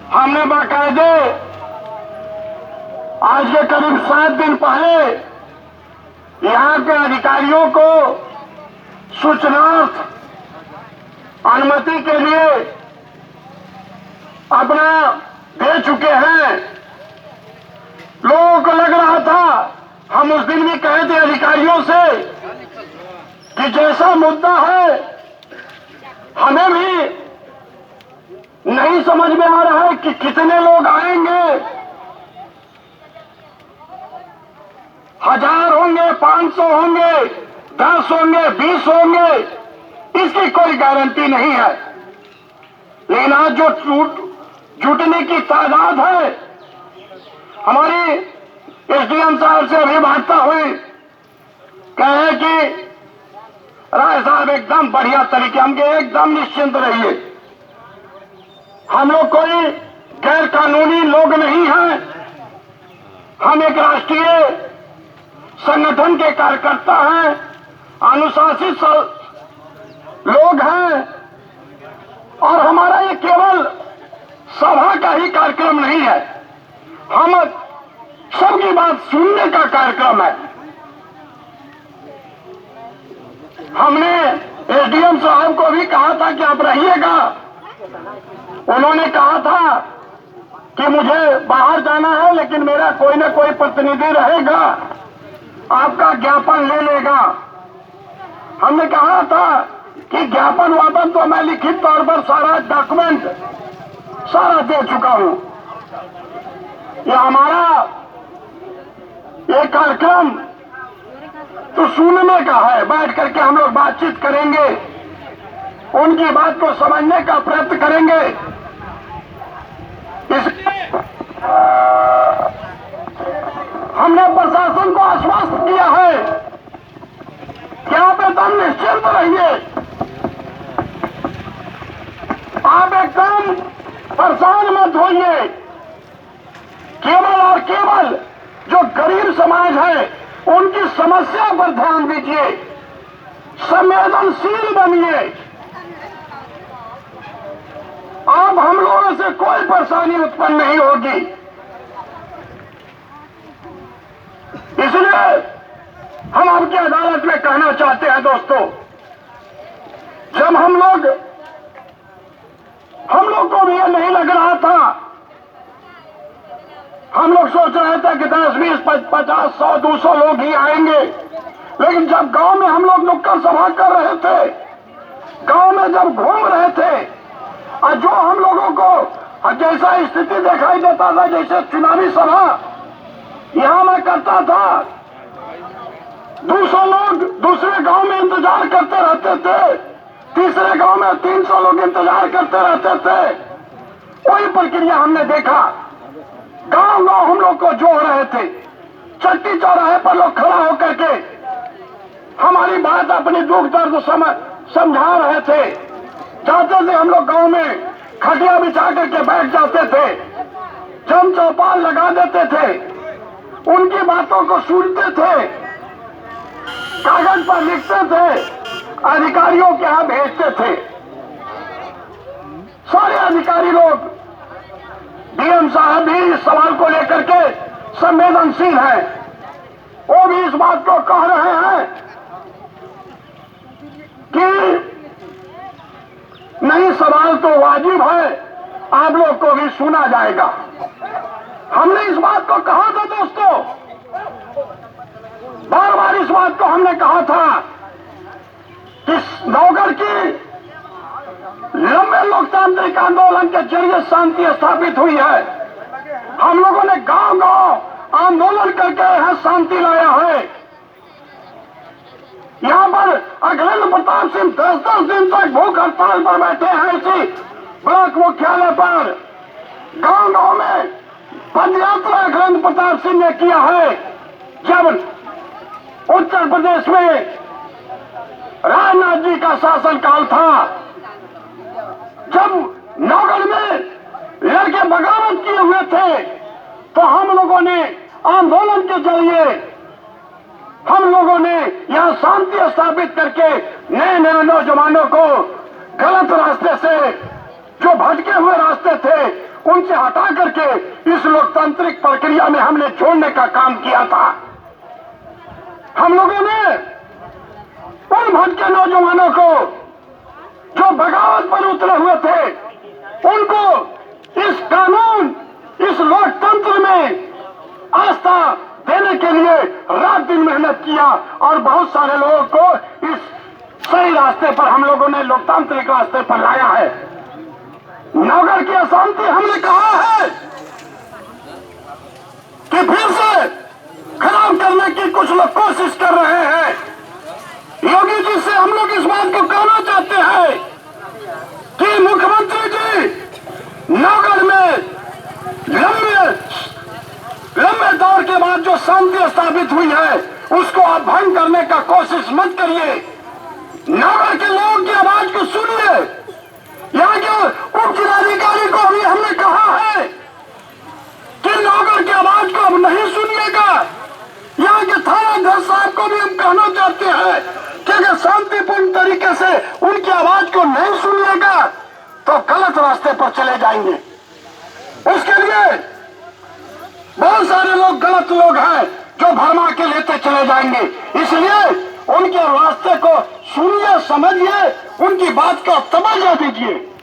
हमने बाकायदे आज के करीब 7 दिन पहले यहाँ के अधिकारियों को सूचनार्थ अनुमति के लिए अपना दे चुके हैं। लोगों को लग रहा था, हम उस दिन भी कहे थे अधिकारियों से कि जैसा मुद्दा है हमें भी नहीं समझ में आ रहा है कि कितने लोग आएंगे, 1000 होंगे, 500 होंगे, 10 होंगे, 20 होंगे, इसकी कोई गारंटी नहीं है। लेकिन आज जो जुटने की तादाद है, हमारी एसडीएम साहब से अभी वार्ता हुई, कहे कि राय साहब एकदम बढ़िया तरीके, हम एकदम निश्चिंत रहिए, हम लोग कोई गैर कानूनी लोग नहीं हैं, हम एक राष्ट्रीय संगठन के कार्यकर्ता हैं, अनुशासित लोग हैं, और हमारा ये केवल सभा का ही कार्यक्रम नहीं है, हम सबकी बात सुनने का कार्यक्रम है। हमने एसडीएम साहब को भी कहा था कि आप रहिएगा, उन्होंने कहा था कि मुझे बाहर जाना है लेकिन मेरा कोई न कोई प्रतिनिधि रहेगा, आपका ज्ञापन ले लेगा। हमने कहा था कि ज्ञापन वापन तो मैं लिखित तौर पर सारा डॉक्यूमेंट सारा दे चुका हूं। ये हमारा ये कार्यक्रम तो सुनने का है, बैठ करके हम लोग बातचीत करेंगे, उनकी बात को समझने का प्रयत्न करेंगे। हमने प्रशासन को आश्वस्त किया है कि आप एकदम निश्चिंत रहिए, आप एकदम परेशान मत होइए, केवल और केवल जो गरीब समाज है उनकी समस्या पर ध्यान दीजिए, संवेदनशील बनिए। अब हम लोगों से कोई परेशानी उत्पन्न नहीं होगी। इसलिए हम आपकी अदालत में कहना चाहते हैं दोस्तों, जब हम लोग को भी यह नहीं लग रहा था, हम लोग सोच रहे थे कि 10, 20, 50, 100, 200 लोग ही आएंगे, लेकिन जब गांव में हम लोग नुक्कड़ सभा कर रहे थे, गांव में जब घूम रहे थे, और जो हम लोगों को जैसा स्थिति दिखाई देता था, जैसे चुनावी सभा यहां मैं करता था, 200 लोग दूसरे गांव में इंतजार करते रहते थे, तीसरे गांव में 300 लोग इंतजार करते रहते थे। वही प्रक्रिया हमने देखा, गांव गांव हम लोग को जोड़ रहे थे, चट्टी चौराहे पर लोग खड़ा होकर के हमारी बात, अपनी दुख दर्द समझा रहे थे। जाते थे हम लोग गांव में, खटिया बिछा करके बैठ जाते थे, जम चौपाल लगा देते थे, उनकी बातों को सुनते थे, कागज पर लिखते थे, अधिकारियों के यहां भेजते थे। सारे अधिकारी लोग, डीएम साहब भी इस सवाल को लेकर के संवेदनशील हैं, वो भी इस बात को कह रहे हैं कि नहीं, सवाल तो वाजिब है, आप लोग को भी सुना जाएगा। हमने इस बात को कहा था दोस्तों, बार बार इस बात को हमने कहा था कि नौगढ़ की लंबे लोकतांत्रिक आंदोलन के जरिए शांति स्थापित हुई है। हम लोगों ने गांव गांव आंदोलन करके यहां शांति लाया है। यहां पर अखिलेंद्र प्रताप सिंह 10-10 दिन तक भूख हड़ताल पर बैठे हैं, इसी ब्लॉक मुख्यालय पर। गांव गांव में पदयात्रा अखिलेंद्र प्रताप सिंह ने किया है। जब उत्तर प्रदेश में राजनाथ जी का शासनकाल था, जब नौगढ़ में लड़के बगावत किए हुए थे, तो हम लोगों ने आंदोलन के जरिए हम लोगों ने यहां शांति स्थापित करके नए नए नौजवानों को गलत रास्ते से, जो भटके हुए रास्ते थे, उनसे हटा करके इस लोकतांत्रिक प्रक्रिया में हमने जोड़ने का काम किया था। हम लोगों ने उन भटके नौजवानों को जो बगावत पर उतरे हुए थे, उनको इस कानून, इस लोकतंत्र में आस्था देने के लिए रात दिन मेहनत किया और बहुत सारे लोगों को इस सही रास्ते पर हम लोगों ने लोकतांत्रिक रास्ते पर लाया है। नवगढ़ की अशांति हमने कहा है कि फिर से खराब करने की कुछ लोग कोशिश कर रहे हैं। योगी जी से हम लोग इस बात को कहना चाहते हैं कि मुख्यमंत्री जी नवगढ़ में लंबे दौर के बाद जो शांति स्थापित हुई है उसको आप भंग करने का कोशिश मत करिए। नवगढ़ के लोगों की आवाज को सुनिए। यहाँ के उप जिलाधिकारी को भी हमने कहा है कि नवगढ़ की आवाज को अब नहीं सुनिएगा। यहाँ के थानाध्यक्ष साहब को भी हम कहना चाहते हैं कि अगर शांतिपूर्ण तरीके से उनकी आवाज को नहीं सुनिएगा तो गलत रास्ते पर चले जाएंगे। उसके लिए बहुत सारे लोग गलत लोग हैं जो भरमा के लेते चले जाएंगे। इसलिए उनके रास्ते को सुनिए, समझिए, उनकी बात का तवज्जो दीजिए।